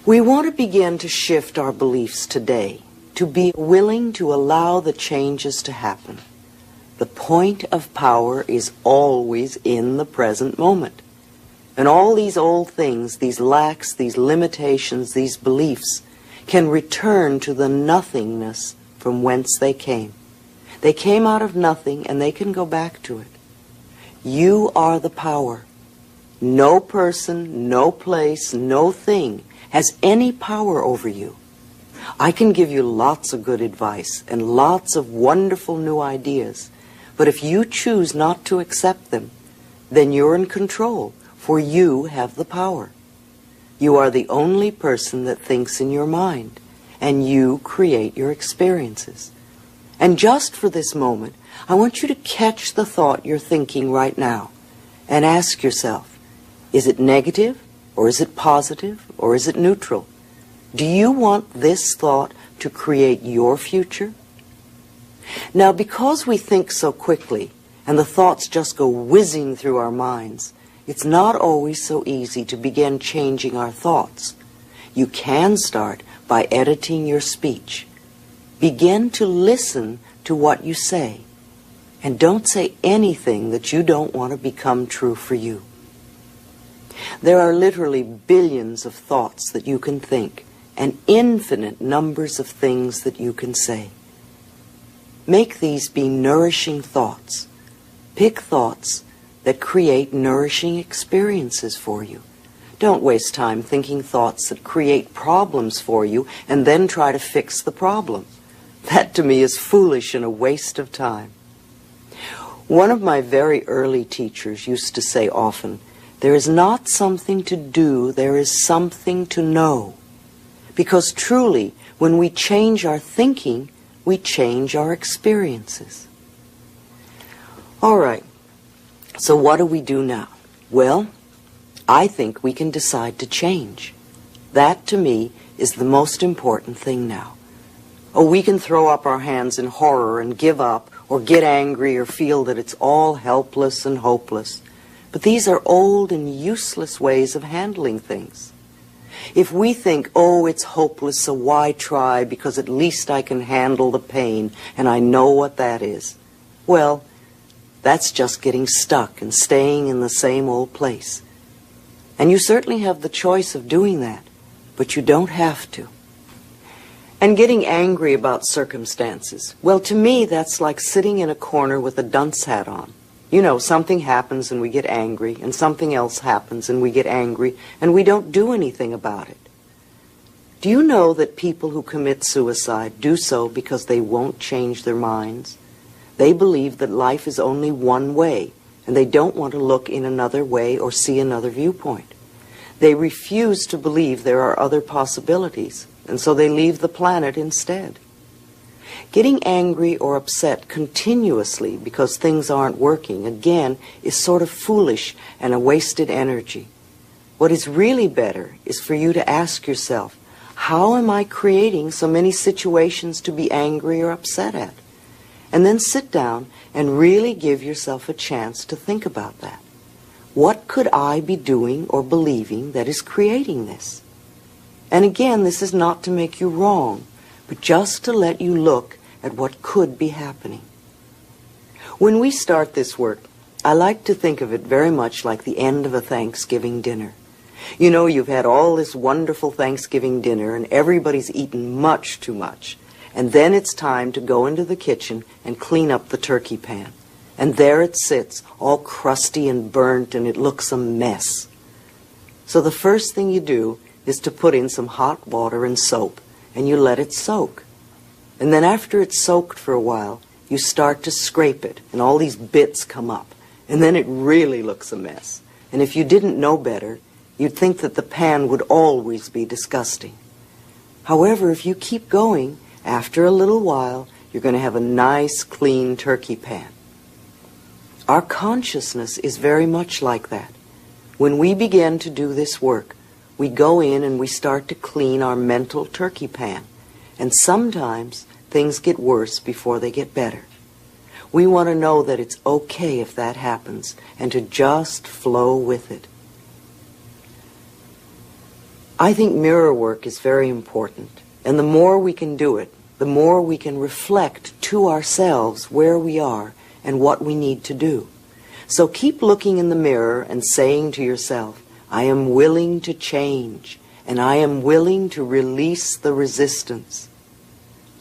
We want to begin to shift our beliefs today, to be willing to allow the changes to happen. The point of power is always in the present moment. And all these old things, these lacks, these limitations, these beliefs, can return to the nothingness from whence they came. They came out of nothing, and they can go back to it. You are the power. No person, no place, no thing has any power over you. I can give you lots of good advice and lots of wonderful new ideas, but if you choose not to accept them, then you're in control, for you have the power. You are the only person that thinks in your mind, and you create your experiences. And just for this moment, I want you to catch the thought you're thinking right now and ask yourself, is it negative, or is it positive, or is it neutral? Do you want this thought to create your future? Now, because we think so quickly, and the thoughts just go whizzing through our minds, it's not always so easy to begin changing our thoughts. You can start by editing your speech. Begin to listen to what you say, and don't say anything that you don't want to become true for you. There are literally billions of thoughts that you can think, and infinite numbers of things that you can say. Make these be nourishing thoughts. Pick thoughts that create nourishing experiences for you. Don't waste time thinking thoughts that create problems for you and then try to fix the problem. That to me is foolish and a waste of time. One of my very early teachers used to say often, there is not something to do, there is something to know. Because truly, when we change our thinking, we change our experiences. All right, so what do we do now? Well, I think we can decide to change. That, to me, is the most important thing now. Oh, we can throw up our hands in horror and give up, or get angry or feel that it's all helpless and hopeless. But these are old and useless ways of handling things. If we think, oh, it's hopeless, so why try, because at least I can handle the pain, and I know what that is. Well, that's just getting stuck and staying in the same old place. And you certainly have the choice of doing that, but you don't have to. And getting angry about circumstances, well, to me, that's like sitting in a corner with a dunce hat on. You know, something happens and we get angry, and something else happens and we get angry, and we don't do anything about it. Do you know that people who commit suicide do so because they won't change their minds? They believe that life is only one way, and they don't want to look in another way or see another viewpoint. They refuse to believe there are other possibilities, and so they leave the planet instead. Getting angry or upset continuously because things aren't working, again, is sort of foolish and a wasted energy. What is really better is for you to ask yourself, how am I creating so many situations to be angry or upset at? And then sit down and really give yourself a chance to think about that. What could I be doing or believing that is creating this? And again, this is not to make you wrong, but just to let you look at what could be happening. When we start this work, I like to think of it very much like the end of a Thanksgiving dinner. You know, you've had all this wonderful Thanksgiving dinner and everybody's eaten much too much. And then it's time to go into the kitchen and clean up the turkey pan. And there it sits, all crusty and burnt, and it looks a mess. So the first thing you do is to put in some hot water and soap, and you let it soak. And then after it's soaked for a while, you start to scrape it, and all these bits come up. And then it really looks a mess. And if you didn't know better, you'd think that the pan would always be disgusting. However, if you keep going, after a little while, you're going to have a nice, clean turkey pan. Our consciousness is very much like that. When we begin to do this work, we go in and we start to clean our mental turkey pan. And sometimes things get worse before they get better. We want to know that it's okay if that happens, and to just flow with it. I think mirror work is very important, and the more we can do it, the more we can reflect to ourselves where we are and what we need to do. So keep looking in the mirror and saying to yourself, I am willing to change, and I am willing to release the resistance.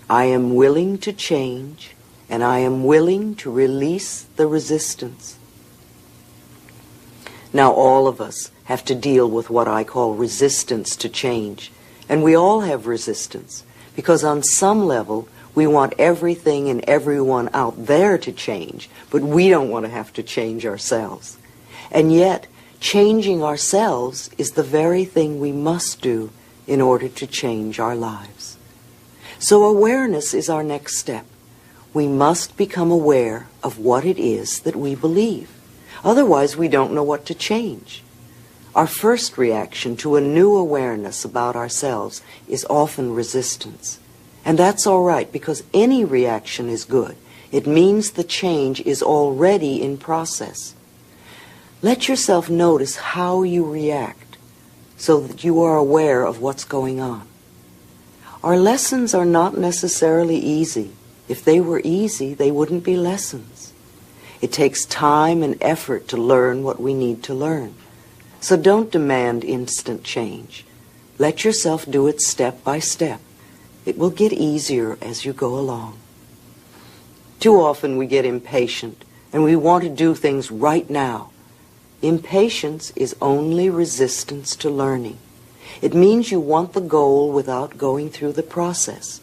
I am willing to change, and I am willing to release the resistance. Now all of us have to deal with what I call resistance to change. And we all have resistance, because on some level we want everything and everyone out there to change, but we don't want to have to change ourselves. And yet, changing ourselves is the very thing we must do in order to change our lives. So awareness is our next step. We must become aware of what it is that we believe. Otherwise, we don't know what to change. Our first reaction to a new awareness about ourselves is often resistance. And that's all right, because any reaction is good. It means the change is already in process. Let yourself notice how you react so that you are aware of what's going on. Our lessons are not necessarily easy. If they were easy, they wouldn't be lessons. It takes time and effort to learn what we need to learn. So don't demand instant change. Let yourself do it step by step. It will get easier as you go along. Too often we get impatient and we want to do things right now. Impatience is only resistance to learning. It means you want the goal without going through the process.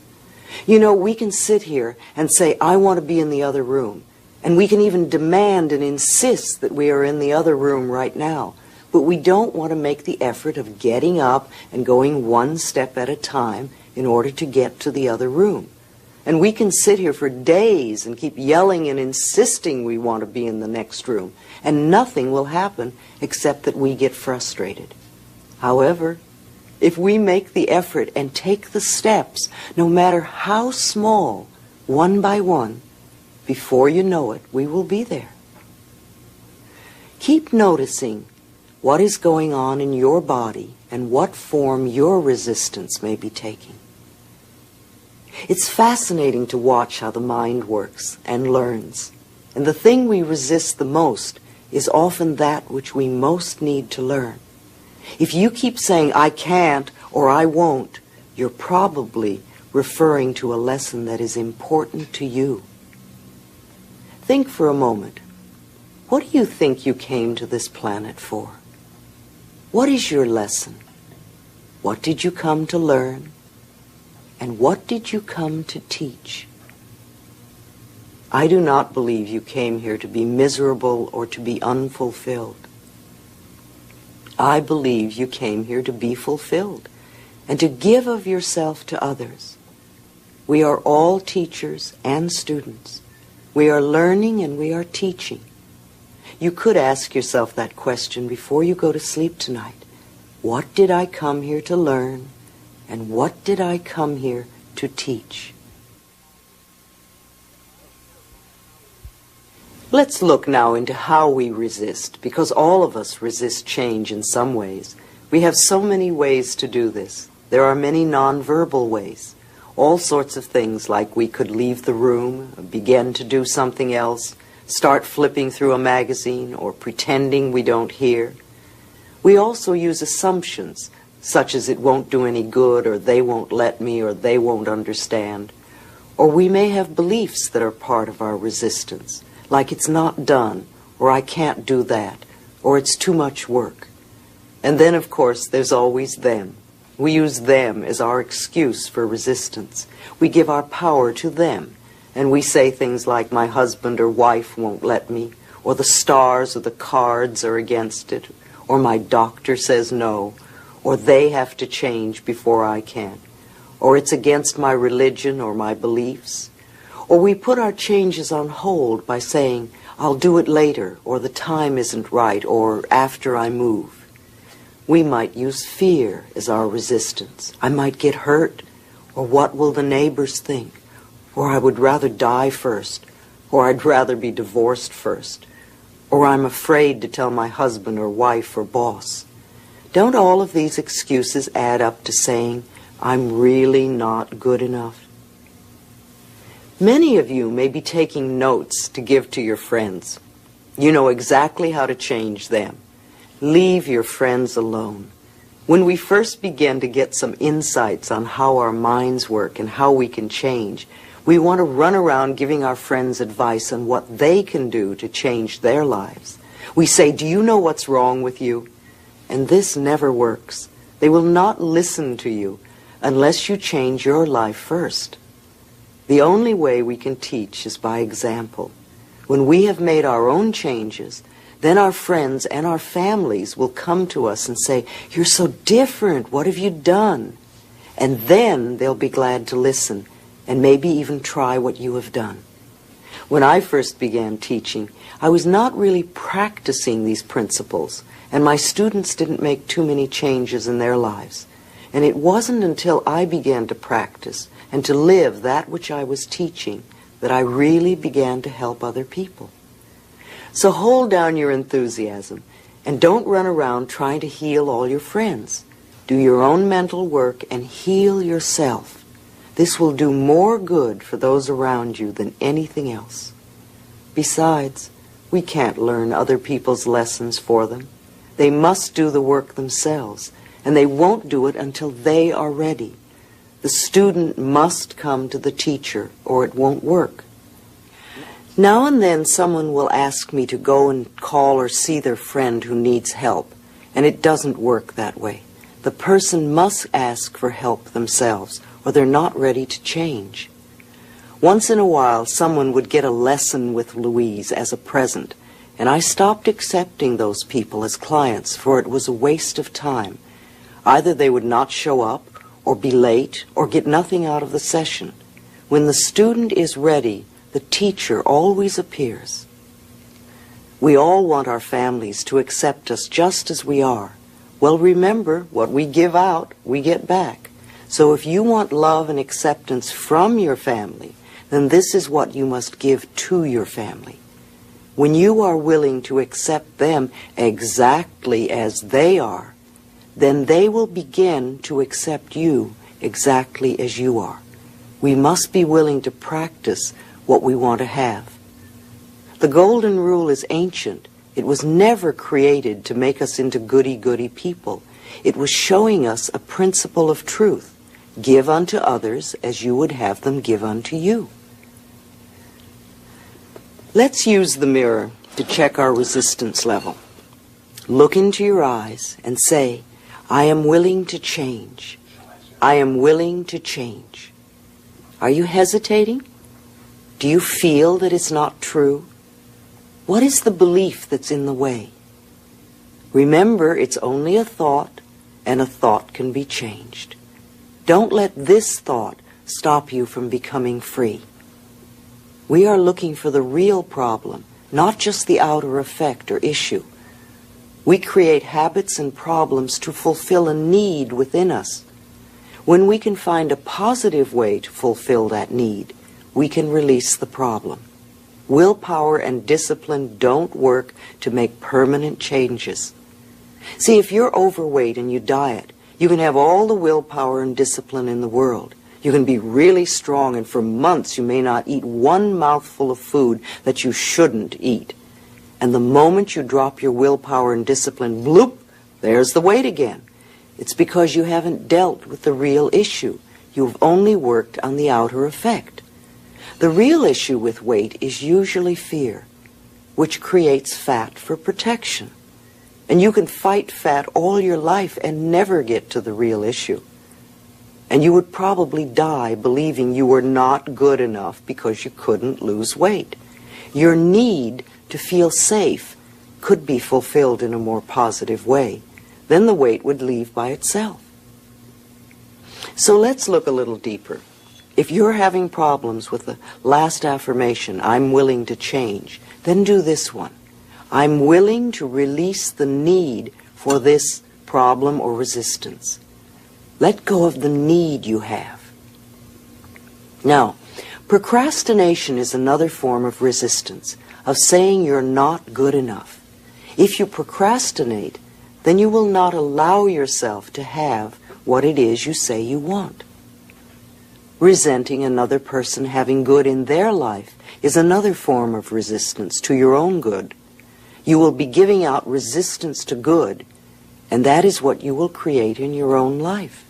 You know, we can sit here and say, I want to be in the other room. And we can even demand and insist that we are in the other room right now. But we don't want to make the effort of getting up and going one step at a time in order to get to the other room. And we can sit here for days and keep yelling and insisting we want to be in the next room. And nothing will happen except that we get frustrated. However, if we make the effort and take the steps, no matter how small, one by one, before you know it, we will be there. Keep noticing what is going on in your body and what form your resistance may be taking. It's fascinating to watch how the mind works and learns. And the thing we resist the most is often that which we most need to learn. If you keep saying, I can't or I won't, you're probably referring to a lesson that is important to you. Think for a moment. What do you think you came to this planet for? What is your lesson? What did you come to learn? And what did you come to teach? I do not believe you came here to be miserable or to be unfulfilled. I believe you came here to be fulfilled and to give of yourself to others. We are all teachers and students. We are learning and we are teaching. You could ask yourself that question before you go to sleep tonight. What did I come here to learn? And what did I come here to teach? Let's look now into how we resist, because all of us resist change in some ways. We have so many ways to do this. There are many nonverbal ways. All sorts of things, like we could leave the room, begin to do something else, start flipping through a magazine, or pretending we don't hear. We also use assumptions, such as it won't do any good, or they won't let me, or they won't understand. Or we may have beliefs that are part of our resistance, like it's not done, or I can't do that, or it's too much work. And then, of course, there's always them. We use them as our excuse for resistance. We give our power to them, and we say things like, my husband or wife won't let me, or the stars or the cards are against it, or my doctor says no, or they have to change before I can, or it's against my religion or my beliefs. Or we put our changes on hold by saying, I'll do it later, or the time isn't right, or after I move. We might use fear as our resistance. I might get hurt, or what will the neighbors think? Or I would rather die first, or I'd rather be divorced first, or I'm afraid to tell my husband or wife or boss. Don't all of these excuses add up to saying, I'm really not good enough? Many of you may be taking notes to give to your friends. You know exactly how to change them. Leave your friends alone. When we first begin to get some insights on how our minds work and how we can change, we want to run around giving our friends advice on what they can do to change their lives. We say, do you know what's wrong with you? And this never works. They will not listen to you unless you change your life first. The only way we can teach is by example. When we have made our own changes, then our friends and our families will come to us and say, you're so different, what have you done? And then they'll be glad to listen and maybe even try what you have done. When I first began teaching, I was not really practicing these principles, and my students didn't make too many changes in their lives. And it wasn't until I began to practice and to live that which I was teaching that I really began to help other people. So hold down your enthusiasm and don't run around trying to heal all your friends. Do your own mental work and heal yourself. This will do more good for those around you than anything else. Besides, we can't learn other people's lessons for them. They must do the work themselves, and they won't do it until they are ready. The student must come to the teacher, or it won't work. Now and then someone will ask me to go and call or see their friend who needs help, and it doesn't work that way. The person must ask for help themselves, or they're not ready to change. Once in a while, someone would get a lesson with Louise as a present, and I stopped accepting those people as clients, for it was a waste of time. Either they would not show up, or be late, or get nothing out of the session. When the student is ready, the teacher always appears. We all want our families to accept us just as we are. Well, remember, what we give out, we get back. So if you want love and acceptance from your family, then this is what you must give to your family. When you are willing to accept them exactly as they are, then they will begin to accept you exactly as you are. We must be willing to practice what we want to have. The golden rule is ancient. It was never created to make us into goody-goody people. It was showing us a principle of truth. Give unto others as you would have them give unto you. Let's use the mirror to check our resistance level. Look into your eyes and say, I am willing to change. I am willing to change. Are you hesitating? Do you feel that it's not true? What is the belief that's in the way? Remember, it's only a thought, and a thought can be changed. Don't let this thought stop you from becoming free. We are looking for the real problem, not just the outer effect or issue. We create habits and problems to fulfill a need within us. When we can find a positive way to fulfill that need, we can release the problem. Willpower and discipline don't work to make permanent changes. See, if you're overweight and you diet, you can have all the willpower and discipline in the world. You can be really strong, and for months you may not eat one mouthful of food that you shouldn't eat. And the moment you drop your willpower and discipline, bloop, there's the weight again. It's because you haven't dealt with the real issue. You've only worked on the outer effect. The real issue with weight is usually fear, which creates fat for protection. And you can fight fat all your life and never get to the real issue. And you would probably die believing you were not good enough because you couldn't lose weight. Your need to feel safe could be fulfilled in a more positive way. Then the weight would leave by itself. So let's look a little deeper. If you're having problems with the last affirmation, I'm willing to change, then do this one. I'm willing to release the need for this problem or resistance. Let go of the need you have. Now, procrastination is another form of resistance, of saying you're not good enough. If you procrastinate, then you will not allow yourself to have what it is you say you want. Resenting another person having good in their life is another form of resistance to your own good. You will be giving out resistance to good, and that is what you will create in your own life.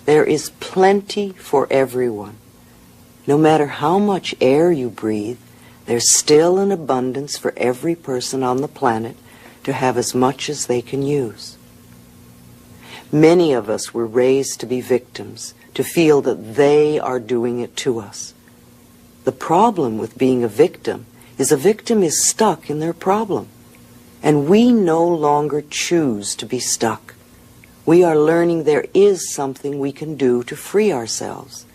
There is plenty for everyone. No matter how much air you breathe, there's still an abundance for every person on the planet to have as much as they can use. Many of us were raised to be victims, to feel that they are doing it to us. The problem with being a victim is stuck in their problem. And we no longer choose to be stuck. We are learning there is something we can do to free ourselves.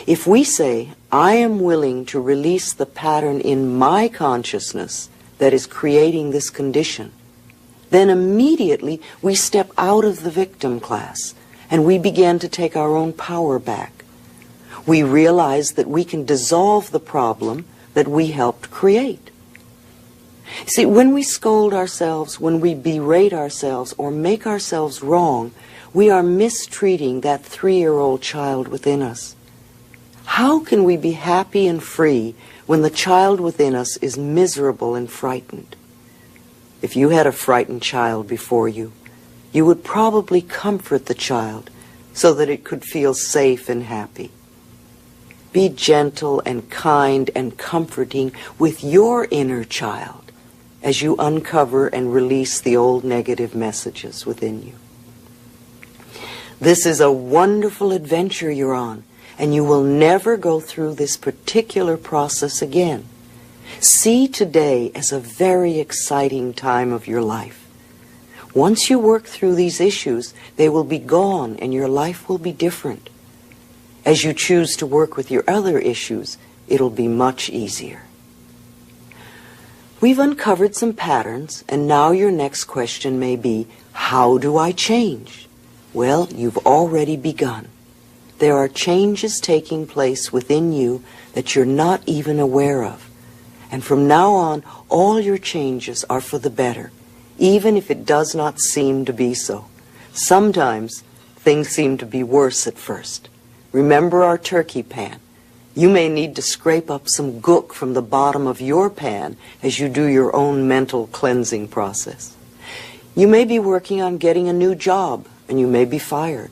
If we say, I am willing to release the pattern in my consciousness that is creating this condition, then immediately we step out of the victim class and we begin to take our own power back. We realize that we can dissolve the problem that we helped create. See, when we scold ourselves, when we berate ourselves or make ourselves wrong, we are mistreating that 3-year-old child within us. How can we be happy and free when the child within us is miserable and frightened? If you had a frightened child before you, you would probably comfort the child so that it could feel safe and happy. Be gentle and kind and comforting with your inner child as you uncover and release the old negative messages within you. This is a wonderful adventure you're on, and you will never go through this particular process again. See today as a very exciting time of your life. Once you work through these issues, they will be gone and your life will be different. As you choose to work with your other issues, it'll be much easier. We've uncovered some patterns, and now your next question may be, how do I change? Well, you've already begun. There are changes taking place within you that you're not even aware of. And from now on, all your changes are for the better, even if it does not seem to be so. Sometimes things seem to be worse at first. Remember our turkey pan. You may need to scrape up some gook from the bottom of your pan as you do your own mental cleansing process. You may be working on getting a new job, and you may be fired.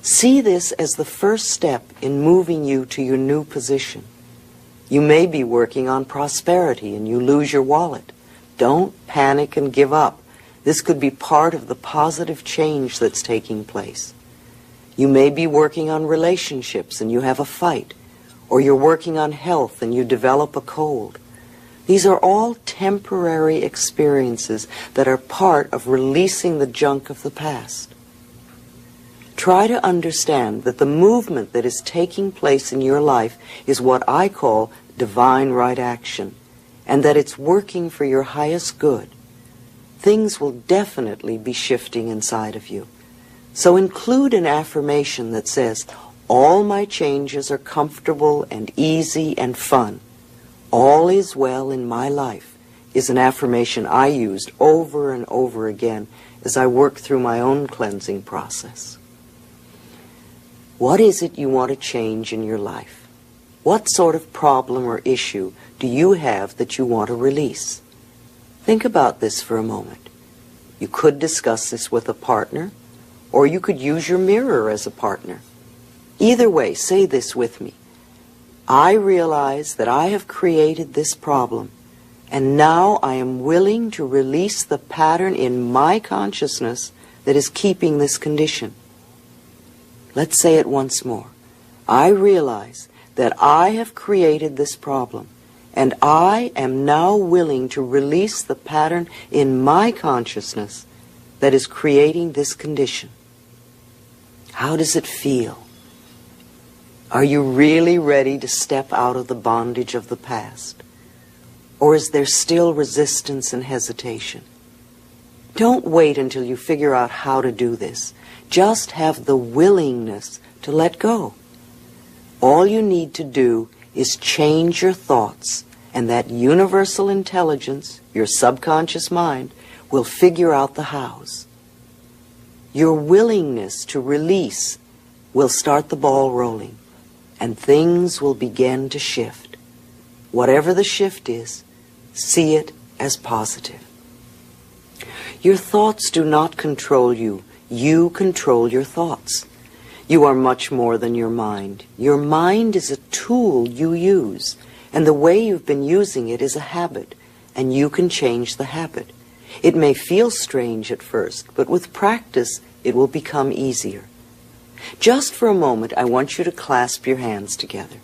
See this as the first step in moving you to your new position. You may be working on prosperity, and you lose your wallet. Don't panic and give up. This could be part of the positive change that's taking place. You may be working on relationships, and you have a fight. Or you're working on health and you develop a cold. These are all temporary experiences that are part of releasing the junk of the past. Try to understand that the movement that is taking place in your life is what I call divine right action, and that it's working for your highest good. Things will definitely be shifting inside of you. So include an affirmation that says, all my changes are comfortable and easy and fun. All is well in my life is an affirmation I used over and over again as I work through my own cleansing process. What is it you want to change in your life? What sort of problem or issue do you have that you want to release? Think about this for a moment. You could discuss this with a partner, or you could use your mirror as a partner. Either way, say this with me. I realize that I have created this problem, and now I am willing to release the pattern in my consciousness that is keeping this condition. Let's say it once more. I realize that I have created this problem, and I am now willing to release the pattern in my consciousness that is creating this condition. How does it feel? Are you really ready to step out of the bondage of the past? Or is there still resistance and hesitation? Don't wait until you figure out how to do this. Just have the willingness to let go. All you need to do is change your thoughts, and that universal intelligence, your subconscious mind, will figure out the hows. Your willingness to release will start the ball rolling, and things will begin to shift. Whatever the shift is, see it as positive. Your thoughts do not control you. You control your thoughts. You are much more than your mind. Your mind is a tool you use, and the way you've been using it is a habit, and you can change the habit. It may feel strange at first, but with practice, it will become easier. Just for a moment, I want you to clasp your hands together.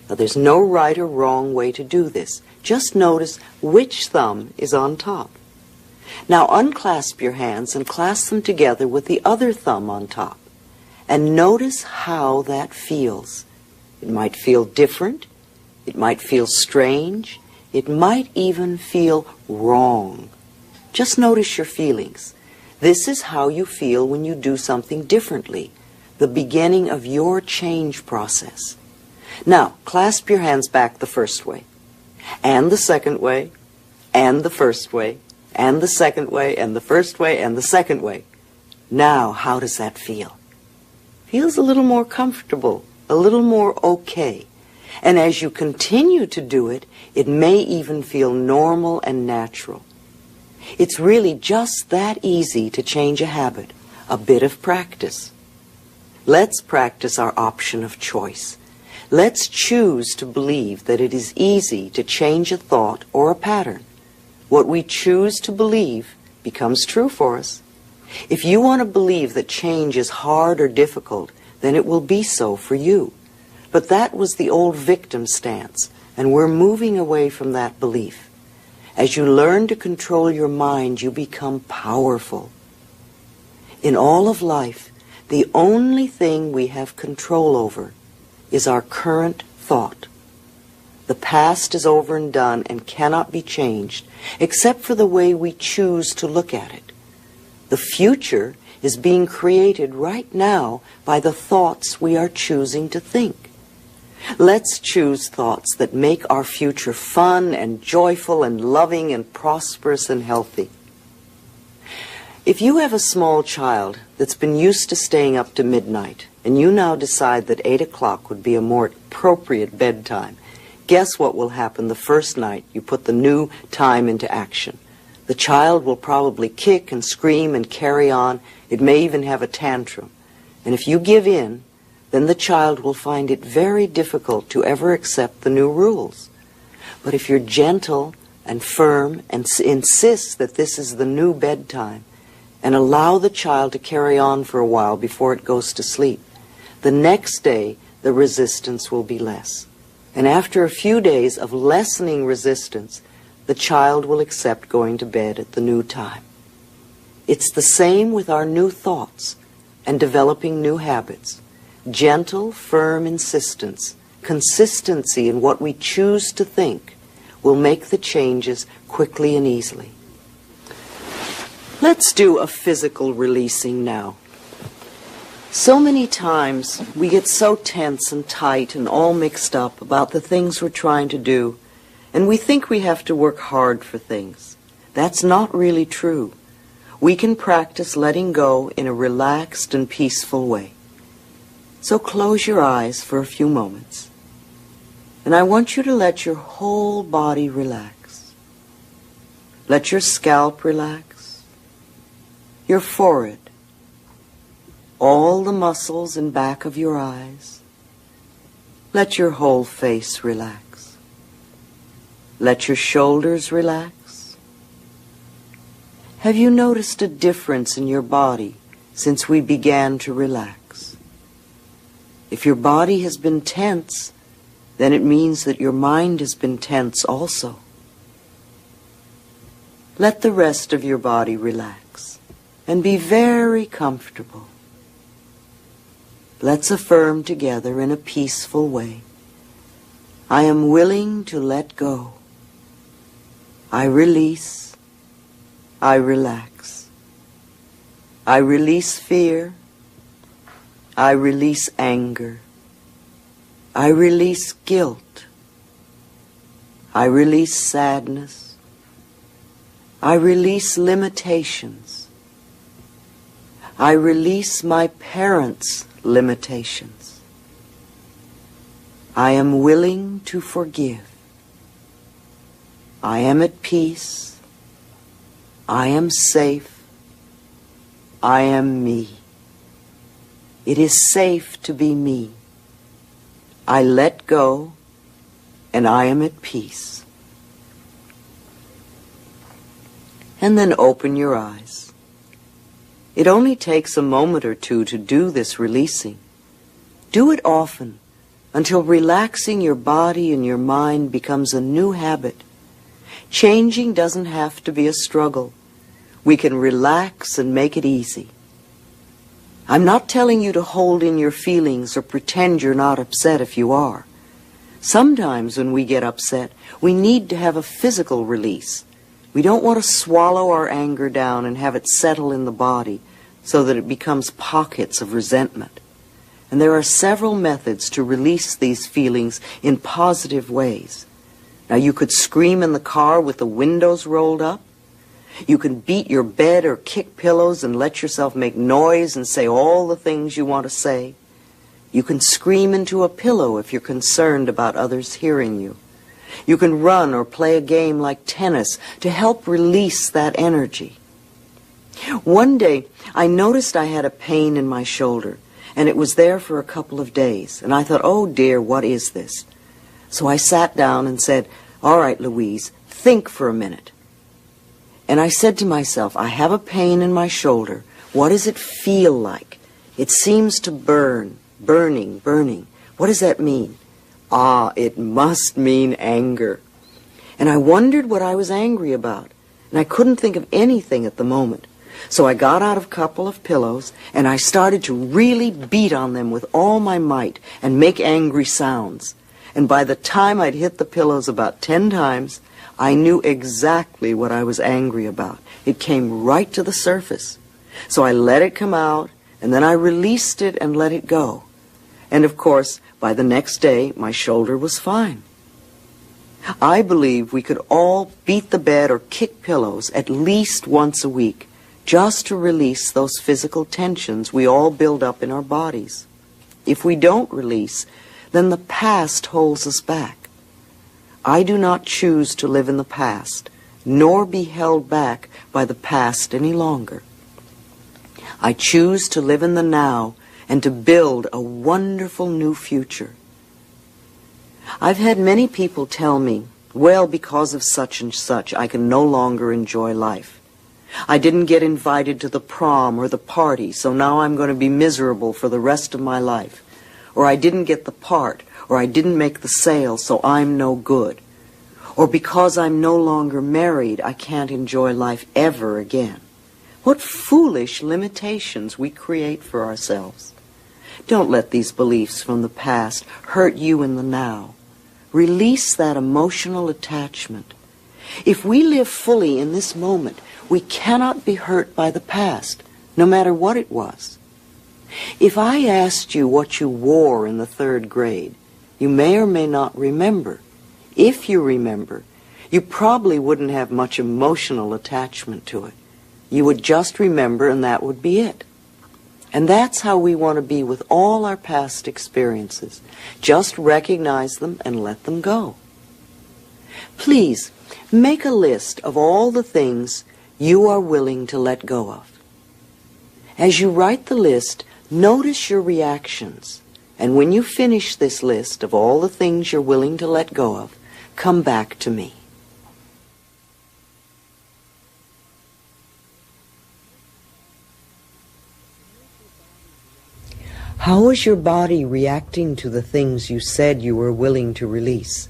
Now, there's no right or wrong way to do this. Just notice which thumb is on top. Now, unclasp your hands and clasp them together with the other thumb on top. And notice how that feels. It might feel different. It might feel strange. It might even feel wrong. Just notice your feelings. This is how you feel when you do something differently, the beginning of your change process. Now, clasp your hands back the first way, and the second way, and the first way, and the second way, and the first way, and the second way. Now, how does that feel? Feels a little more comfortable, a little more okay. And as you continue to do it, it may even feel normal and natural. It's really just that easy to change a habit, a bit of practice. Let's practice our option of choice. Let's choose to believe that it is easy to change a thought or a pattern. What we choose to believe becomes true for us. If you want to believe that change is hard or difficult, then it will be so for you. But that was the old victim stance, and we're moving away from that belief. As you learn to control your mind, you become powerful. In all of life, the only thing we have control over is our current thought. The past is over and done and cannot be changed, except for the way we choose to look at it. The future is being created right now by the thoughts we are choosing to think. Let's choose thoughts that make our future fun and joyful and loving and prosperous and healthy. If you have a small child that's been used to staying up to midnight, and you now decide that 8 o'clock would be a more appropriate bedtime, guess what will happen the first night you put the new time into action? The child will probably kick and scream and carry on. It may even have a tantrum. And if you give in, then the child will find it very difficult to ever accept the new rules. But if you're gentle and firm and insist that this is the new bedtime, and allow the child to carry on for a while before it goes to sleep, the next day the resistance will be less. And after a few days of lessening resistance, the child will accept going to bed at the new time. It's the same with our new thoughts and developing new habits. Gentle, firm insistence, consistency in what we choose to think will make the changes quickly and easily. Let's do a physical releasing now. So many times we get so tense and tight and all mixed up about the things we're trying to do, and we think we have to work hard for things. That's not really true. We can practice letting go in a relaxed and peaceful way. So close your eyes for a few moments, and I want you to let your whole body relax. Let your scalp relax, your forehead, all the muscles in back of your eyes. Let your whole face relax. Let your shoulders relax. Have you noticed a difference in your body since we began to relax? If your body has been tense, then it means that your mind has been tense also. Let the rest of your body relax and be very comfortable. Let's affirm together in a peaceful way. I am willing to let go. I release. I relax. I release fear. I release anger. I release guilt. I release sadness. I release limitations. I release my parents' limitations. I am willing to forgive. I am at peace. I am safe. I am me. It is safe to be me. I let go, and I am at peace. And then open your eyes. It only takes a moment or two to do this releasing. Do it often until relaxing your body and your mind becomes a new habit. Changing doesn't have to be a struggle. We can relax and make it easy. I'm not telling you to hold in your feelings or pretend you're not upset if you are. Sometimes when we get upset, we need to have a physical release. We don't want to swallow our anger down and have it settle in the body so that it becomes pockets of resentment. And there are several methods to release these feelings in positive ways. Now, you could scream in the car with the windows rolled up. You can beat your bed or kick pillows and let yourself make noise and say all the things you want to say. You can scream into a pillow if you're concerned about others hearing you. You can run or play a game like tennis to help release that energy. One day, I noticed I had a pain in my shoulder, and it was there for a couple of days. And I thought, oh dear, what is this? So I sat down and said, all right, Louise, think for a minute. And I said to myself, I have a pain in my shoulder. What does it feel like? It seems to burn, burning. What does that mean? Ah, it must mean anger. And I wondered what I was angry about, and I couldn't think of anything at the moment. So I got out a couple of pillows, and I started to really beat on them with all my might and make angry sounds. And by the time I'd hit the pillows about 10 times, I knew exactly what I was angry about. It came right to the surface. So I let it come out, and then I released it and let it go. And of course, by the next day, my shoulder was fine. I believe we could all beat the bed or kick pillows at least once a week, just to release those physical tensions we all build up in our bodies. If we don't release, then the past holds us back. I do not choose to live in the past, nor be held back by the past any longer. I choose to live in the now and to build a wonderful new future. I've had many people tell me, well, because of such and such, I can no longer enjoy life. I didn't get invited to the prom or the party, so now I'm going to be miserable for the rest of my life. Or I didn't get the part, or I didn't make the sale, so I'm no good. Or because I'm no longer married, I can't enjoy life ever again. What foolish limitations we create for ourselves. Don't let these beliefs from the past hurt you in the now. Release that emotional attachment. If we live fully in this moment, we cannot be hurt by the past, no matter what it was. If I asked you what you wore in the 3rd grade, you may or may not remember. If you remember, you probably wouldn't have much emotional attachment to it. You would just remember, and that would be it. And that's how we want to be with all our past experiences. Just recognize them and let them go. Please, make a list of all the things you are willing to let go of. As you write the list, notice your reactions. And when you finish this list of all the things you're willing to let go of, come back to me. How is your body reacting to the things you said you were willing to release?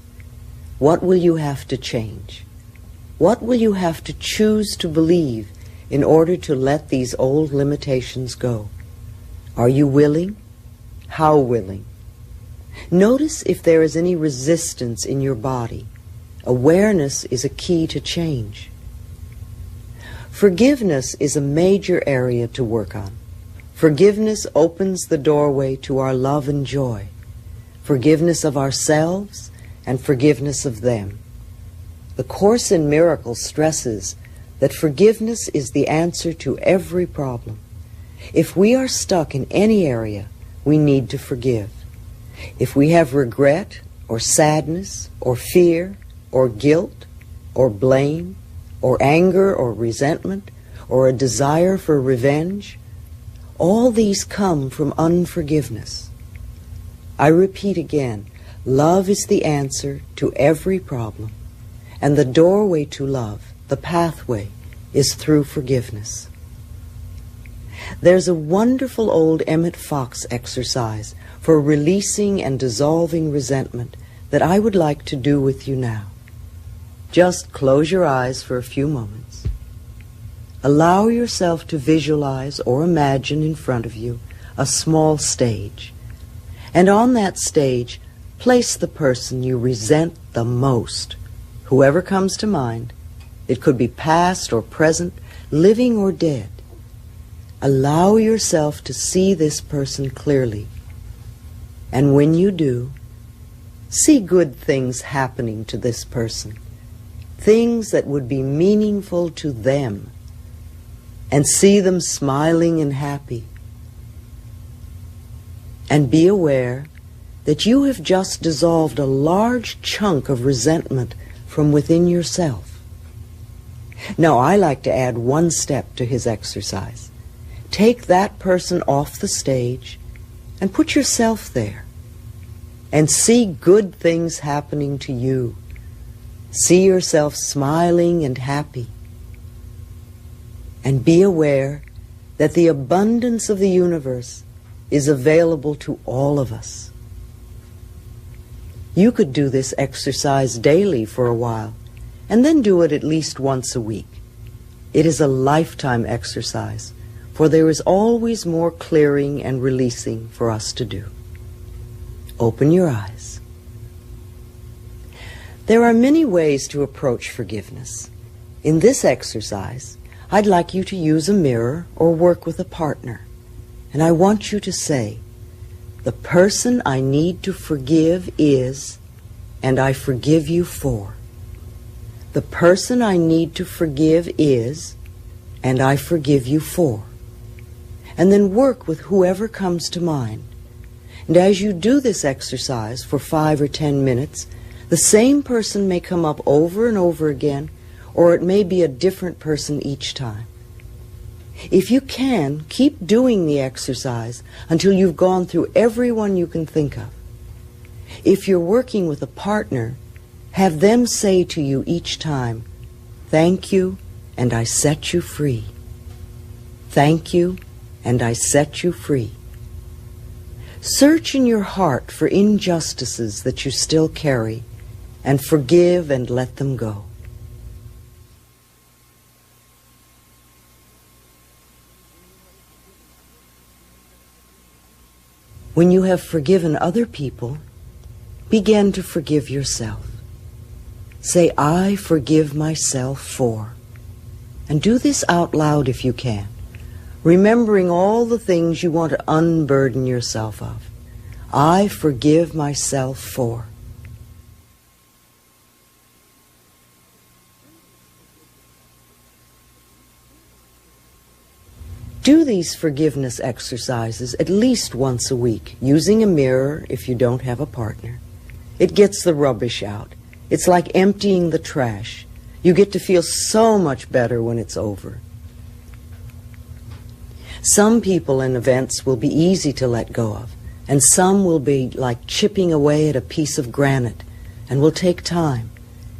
What will you have to change? What will you have to choose to believe in order to let these old limitations go? Are you willing? How willing? Notice if there is any resistance in your body. Awareness is a key to change. Forgiveness is a major area to work on. Forgiveness opens the doorway to our love and joy. Forgiveness of ourselves and forgiveness of them. The Course in Miracles stresses that forgiveness is the answer to every problem. If we are stuck in any area, we need to forgive. If we have regret or sadness or fear or guilt or blame or anger or resentment or a desire for revenge, all these come from unforgiveness. I repeat again, love is the answer to every problem, and the doorway to love, the pathway, is through forgiveness. There's a wonderful old Emmett Fox exercise for releasing and dissolving resentment that I would like to do with you now. Just close your eyes for a few moments. Allow yourself to visualize or imagine in front of you a small stage. And on that stage, place the person you resent the most, whoever comes to mind. It could be past or present, living or dead. Allow yourself to see this person clearly. And when you do, see good things happening to this person, things that would be meaningful to them, and see them smiling and happy. And be aware that you have just dissolved a large chunk of resentment from within yourself. Now, I like to add one step to his exercise. Take that person off the stage and put yourself there and see good things happening to you. See yourself smiling and happy. And be aware that the abundance of the universe is available to all of us. You could do this exercise daily for a while, and then do it at least once a week. It is a lifetime exercise, for there is always more clearing and releasing for us to do. Open your eyes. There are many ways to approach forgiveness. In this exercise, I'd like you to use a mirror or work with a partner. And I want you to say, the person I need to forgive is, and I forgive you for. The person I need to forgive is, and I forgive you for. And then work with whoever comes to mind. And as you do this exercise for 5 or 10 minutes, the same person may come up over and over again, or it may be a different person each time. If you can, keep doing the exercise until you've gone through everyone you can think of. If you're working with a partner, have them say to you each time, "Thank you, and I set you free. Thank you, and I set you free." Search in your heart for injustices that you still carry, and forgive and let them go. When you have forgiven other people, begin to forgive yourself. Say, "I forgive myself for," and do this out loud if you can, remembering all the things you want to unburden yourself of. I forgive myself for. Do these forgiveness exercises at least once a week, using a mirror if you don't have a partner. It gets the rubbish out. It's like emptying the trash. You get to feel so much better when it's over. Some people and events will be easy to let go of, and some will be like chipping away at a piece of granite and will take time.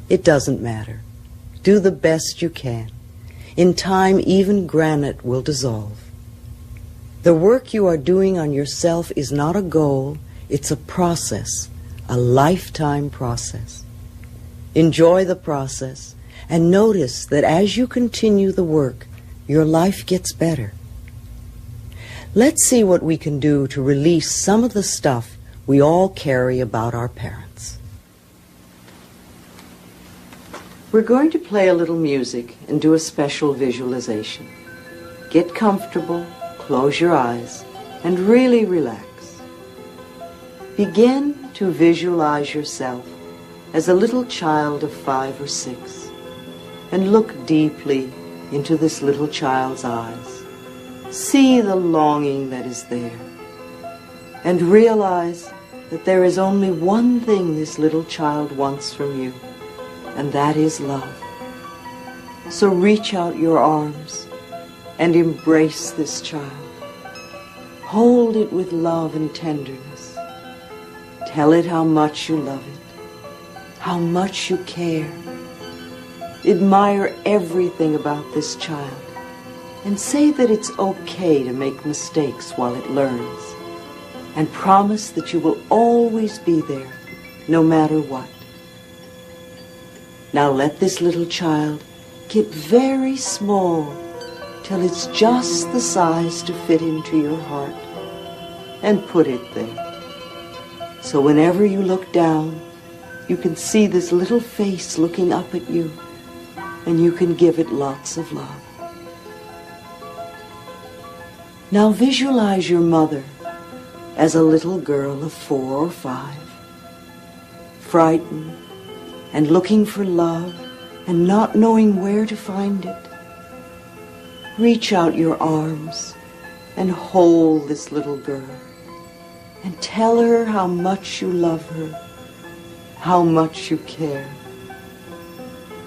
It doesn't matter. Do the best you can. In time, even granite will dissolve. The work you are doing on yourself is not a goal, it's a process, a lifetime process. Enjoy the process and notice that as you continue the work, your life gets better. Let's see what we can do to release some of the stuff we all carry about our parents. We're going to play a little music and do a special visualization. Get comfortable, close your eyes, and really relax. Begin to visualize yourself as a little child of 5 or 6, and look deeply into this little child's eyes. See the longing that is there. And realize that there is only one thing this little child wants from you, and that is love. So reach out your arms and embrace this child. Hold it with love and tenderness. Tell it how much you love it, how much you care. Admire everything about this child and say that it's okay to make mistakes while it learns. And promise that you will always be there, no matter what. Now let this little child get very small till it's just the size to fit into your heart, and put it there. So whenever you look down, you can see this little face looking up at you, and you can give it lots of love. Now visualize your mother as a little girl of 4 or 5, frightened and looking for love and not knowing where to find it. Reach out your arms and hold this little girl and tell her how much you love her, how much you care.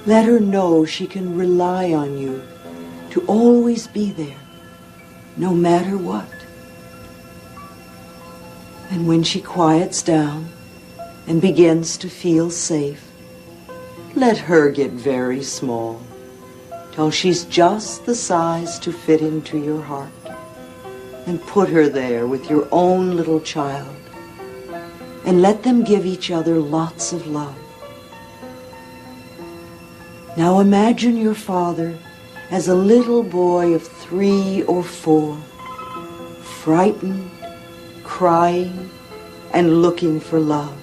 Let her know she can rely on you to always be there, no matter what. And when she quiets down and begins to feel safe, let her get very small till she's just the size to fit into your heart, and put her there with your own little child, and let them give each other lots of love. Now imagine your father as a little boy of 3 or 4, frightened, crying, and looking for love.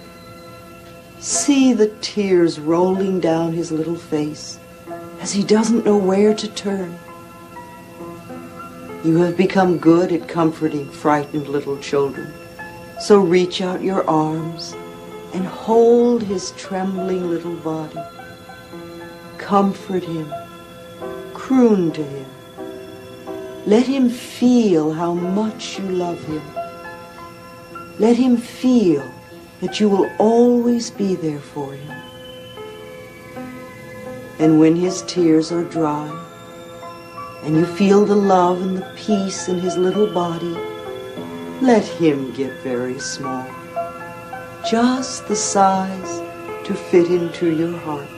See the tears rolling down his little face as he doesn't know where to turn. You have become good at comforting frightened little children, so reach out your arms and hold his trembling little body. Comfort him, croon to him. Let him feel how much you love him. Let him feel that you will always be there for him. And when his tears are dry, and you feel the love and the peace in his little body, let him get very small, just the size to fit into your heart,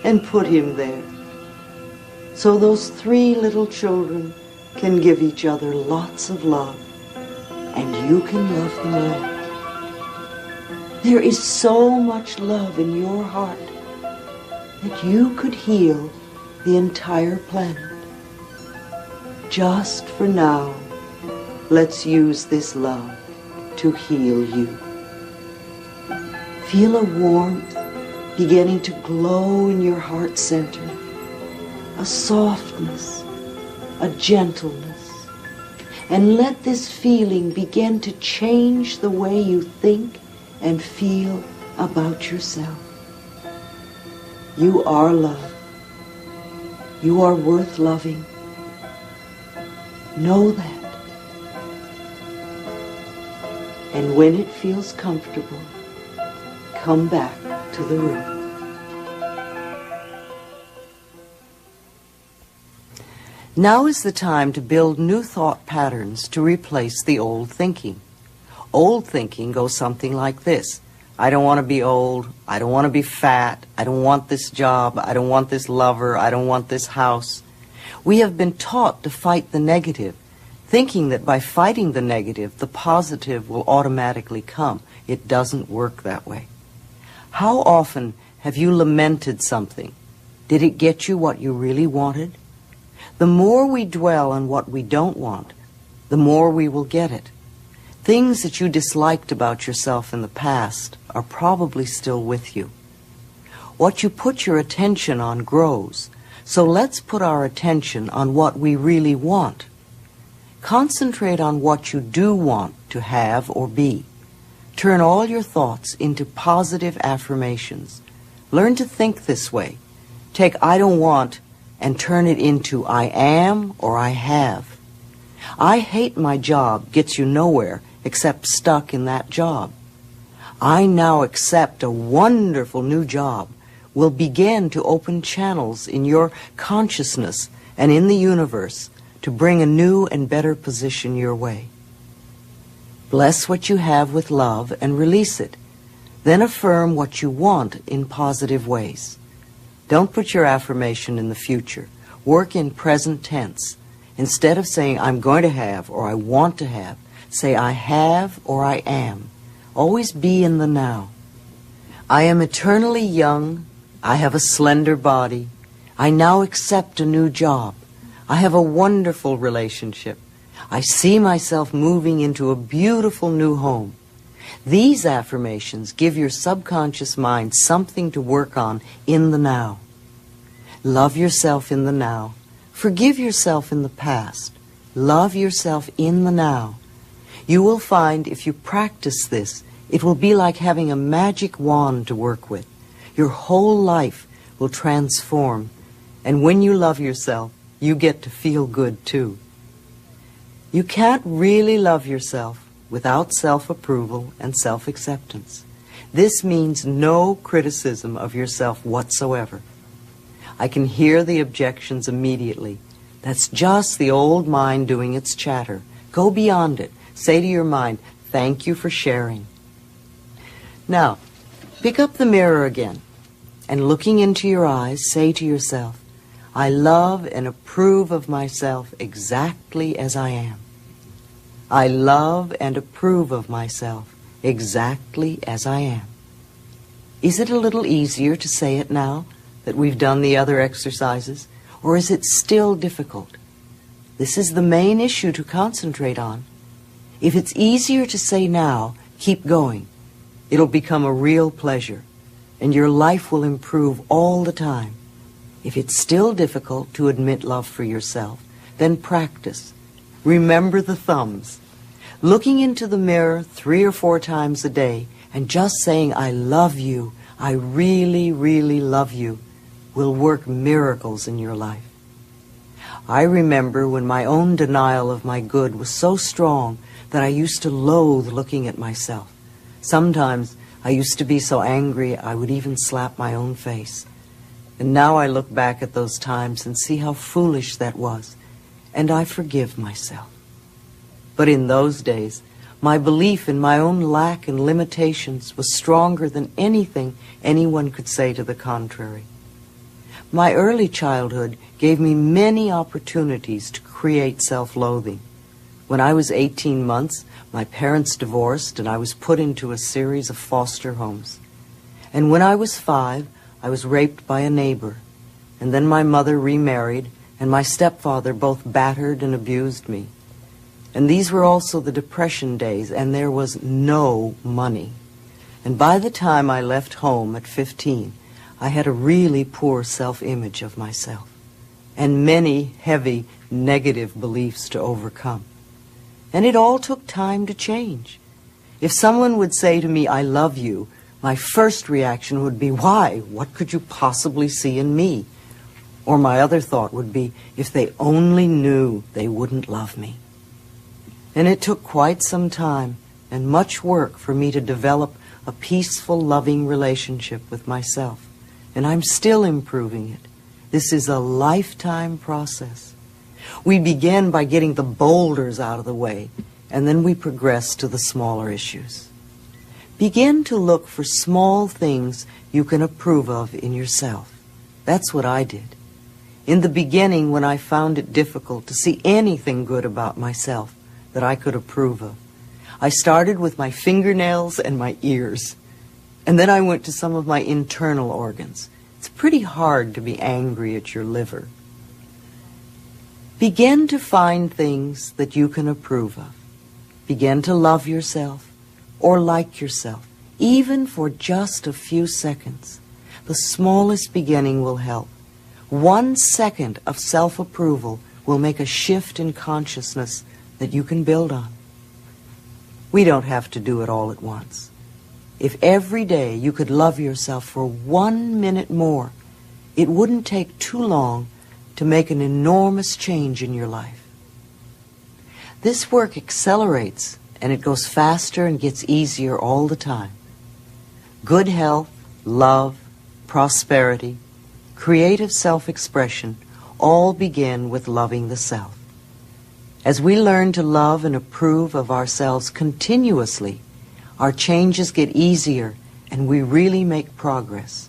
and put him there, so those 3 little children can give each other lots of love, and you can love them all. There is so much love in your heart that you could heal the entire planet. Just for now, let's use this love to heal you. Feel a warmth beginning to glow in your heart center, a softness, a gentleness, and let this feeling begin to change the way you think and feel about yourself. You are love. You are worth loving. Know that. And when it feels comfortable, come back to the room. Now is the time to build new thought patterns to replace the old thinking. Old thinking goes something like this. I don't want to be old. I don't want to be fat. I don't want this job. I don't want this lover. I don't want this house. We have been taught to fight the negative, thinking that by fighting the negative, the positive will automatically come. It doesn't work that way. How often have you lamented something? Did it get you what you really wanted? The more we dwell on what we don't want, the more we will get it. Things that you disliked about yourself in the past are probably still with you. What you put your attention on grows, so let's put our attention on what we really want. Concentrate on what you do want to have or be. Turn all your thoughts into positive affirmations. Learn to think this way. Take I don't want and turn it into I am or I have. I hate my job gets you nowhere except stuck in that job. I now accept a wonderful new job will begin to open channels in your consciousness and in the universe to bring a new and better position your way. Bless what you have with love and release it. Then affirm what you want in positive ways. Don't put your affirmation in the future. Work in present tense. Instead of saying, I'm going to have or I want to have, say, I have or I am. Always be in the now. I am eternally young. I have a slender body. I now accept a new job. I have a wonderful relationship. I see myself moving into a beautiful new home. These affirmations give your subconscious mind something to work on in the now. Love yourself in the now. Forgive yourself in the past. Love yourself in the now. You will find if you practice this, it will be like having a magic wand to work with. Your whole life will transform. And when you love yourself, you get to feel good too. You can't really love yourself without self-approval and self-acceptance. This means no criticism of yourself whatsoever. I can hear the objections immediately. That's just the old mind doing its chatter. Go beyond it. Say to your mind, thank you for sharing. Now, pick up the mirror again, and looking into your eyes, say to yourself, I love and approve of myself exactly as I am. I love and approve of myself exactly as I am. Is it a little easier to say it now that we've done the other exercises, or is it still difficult? This is the main issue to concentrate on. If it's easier to say now, keep going. It'll become a real pleasure, and your life will improve all the time. If it's still difficult to admit love for yourself, then practice. Remember the thumbs. Looking into the mirror 3 or 4 times a day and just saying, I love you, I really, really love you, will work miracles in your life. I remember when my own denial of my good was so strong that I used to loathe looking at myself. Sometimes I used to be so angry I would even slap my own face. And now I look back at those times and see how foolish that was, and I forgive myself. But in those days, my belief in my own lack and limitations was stronger than anything anyone could say to the contrary. My early childhood gave me many opportunities to create self-loathing. When I was 18 months, my parents divorced and I was put into a series of foster homes. And when I was 5, I was raped by a neighbor. And then my mother remarried and my stepfather both battered and abused me. And these were also the Depression days, and there was no money. And by the time I left home at 15, I had a really poor self-image of myself and many heavy negative beliefs to overcome. And it all took time to change. If someone would say to me, I love you, my first reaction would be, why? What could you possibly see in me? Or my other thought would be, if they only knew, they wouldn't love me. And it took quite some time and much work for me to develop a peaceful, loving relationship with myself. And I'm still improving it. This is a lifetime process. We begin by getting the boulders out of the way, and then we progress to the smaller issues. Begin to look for small things you can approve of in yourself. That's what I did. In the beginning, when I found it difficult to see anything good about myself that I could approve of, I started with my fingernails and my ears. And then I went to some of my internal organs. It's pretty hard to be angry at your liver. Begin to find things that you can approve of. Begin to love yourself or like yourself, even for just a few seconds. The smallest beginning will help. 1 second of self-approval will make a shift in consciousness that you can build on. We don't have to do it all at once. If every day you could love yourself for 1 minute more, it wouldn't take too long to to make an enormous change in your life. This work accelerates, and it goes faster and gets easier all the time. Good health, love, prosperity, creative self-expression all begin with loving the self. As we learn to love and approve of ourselves continuously, our changes get easier and we really make progress.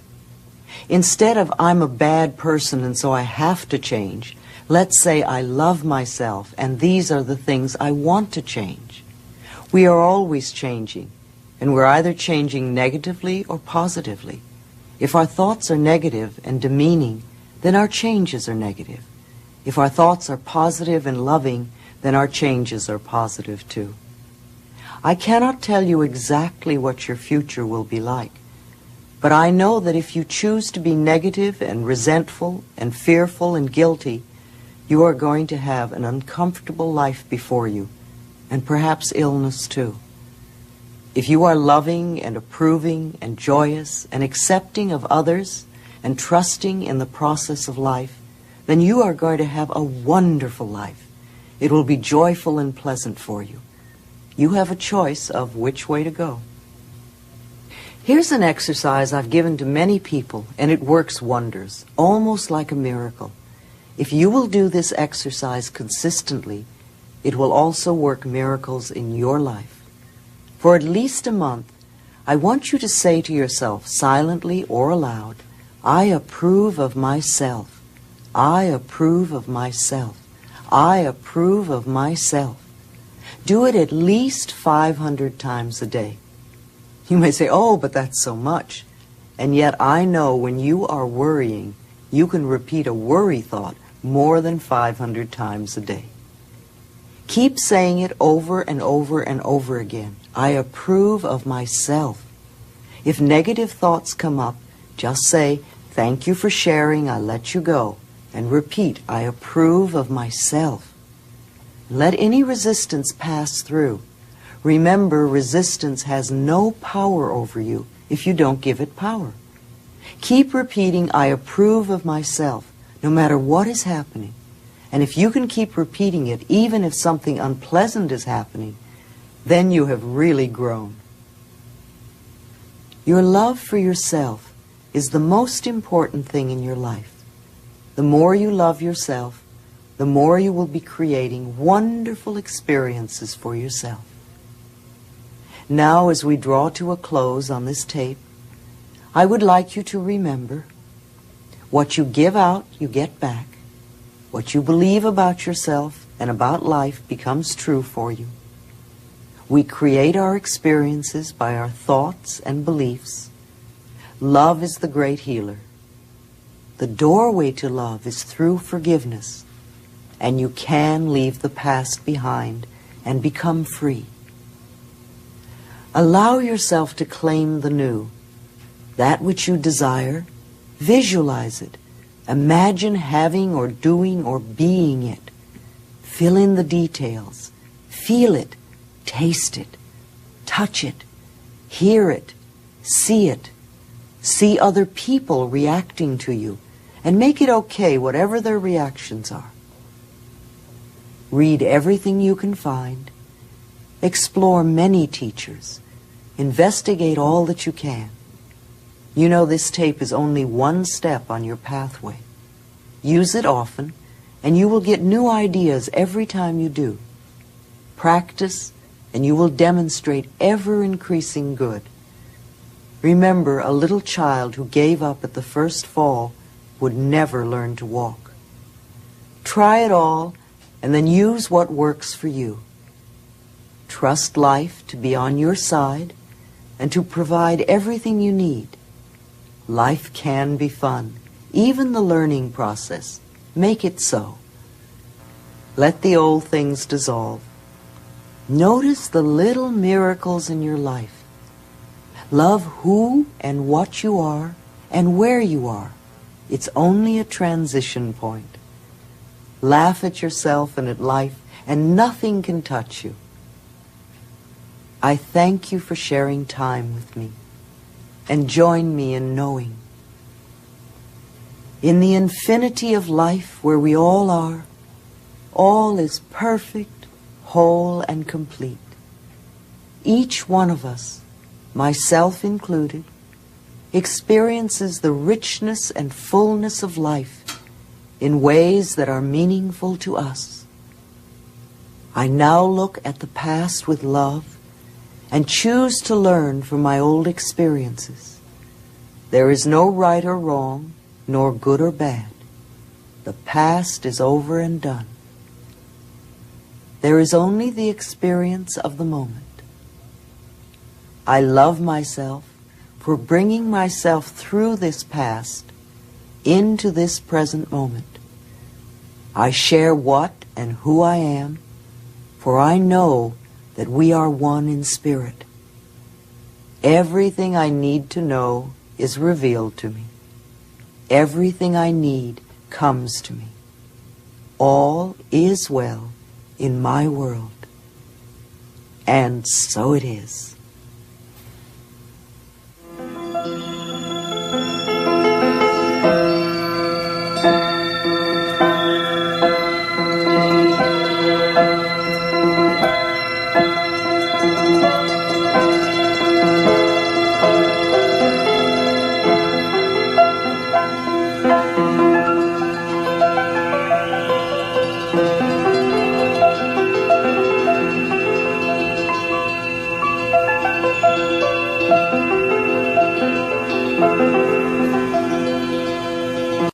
Instead of I'm a bad person and so I have to change, let's say I love myself and these are the things I want to change. We are always changing, and we're either changing negatively or positively. If our thoughts are negative and demeaning, then our changes are negative. If our thoughts are positive and loving, then our changes are positive too. I cannot tell you exactly what your future will be like, but I know that if you choose to be negative and resentful and fearful and guilty, you are going to have an uncomfortable life before you, and perhaps illness too. If you are loving and approving and joyous and accepting of others and trusting in the process of life, then you are going to have a wonderful life. It will be joyful and pleasant for you. You have a choice of which way to go. Here's an exercise I've given to many people, and it works wonders, almost like a miracle. If you will do this exercise consistently, it will also work miracles in your life. For at least a month, I want you to say to yourself, silently or aloud, I approve of myself. I approve of myself. I approve of myself. Do it at least 500 times a day. You may say, oh, but that's so much. And yet I know when you are worrying, you can repeat a worry thought more than 500 times a day. Keep saying it over and over and over again. I approve of myself. If negative thoughts come up, just say, thank you for sharing, I let you go. And repeat, I approve of myself. Let any resistance pass through. Remember, resistance has no power over you if you don't give it power. Keep repeating, I approve of myself, no matter what is happening. And if you can keep repeating it, even if something unpleasant is happening, then you have really grown. Your love for yourself is the most important thing in your life. The more you love yourself, the more you will be creating wonderful experiences for yourself. Now, as we draw to a close on this tape, I would like you to remember, what you give out, you get back. What you believe about yourself and about life becomes true for you. We create our experiences by our thoughts and beliefs. Love is the great healer. The doorway to love is through forgiveness, and you can leave the past behind and become free. Allow yourself to claim the new. That which you desire, visualize it. Imagine having or doing or being it. Fill in the details. Feel it, taste it, touch it, hear it, see it. See other people reacting to you, and make it okay whatever their reactions are. Read everything you can find. Explore many teachers. Investigate all that you can. You know this tape is only one step on your pathway. Use it often, and you will get new ideas every time you do. Practice, and you will demonstrate ever-increasing good. Remember, a little child who gave up at the first fall would never learn to walk. Try it all, and then use what works for you. Trust life to be on your side and to provide everything you need. Life can be fun, even the learning process. Make it so. Let the old things dissolve. Notice the little miracles in your life. Love who and what you are and where you are. It's only a transition point. Laugh at yourself and at life, and nothing can touch you. I thank you for sharing time with me, and join me in knowing In the infinity of life where we all are, all is perfect, whole, and complete. Each one of us, myself included, experiences the richness and fullness of life in ways that are meaningful to us. I now look at the past with love and choose to learn from my old experiences. There is no right or wrong, nor good or bad. The past is over and done. There is only the experience of the moment. I love myself for bringing myself through this past into this present moment. I share what and who I am, for I know that we are one in spirit. Everything I need to know is revealed to me. Everything I need comes to me. All is well in my world. And so it is.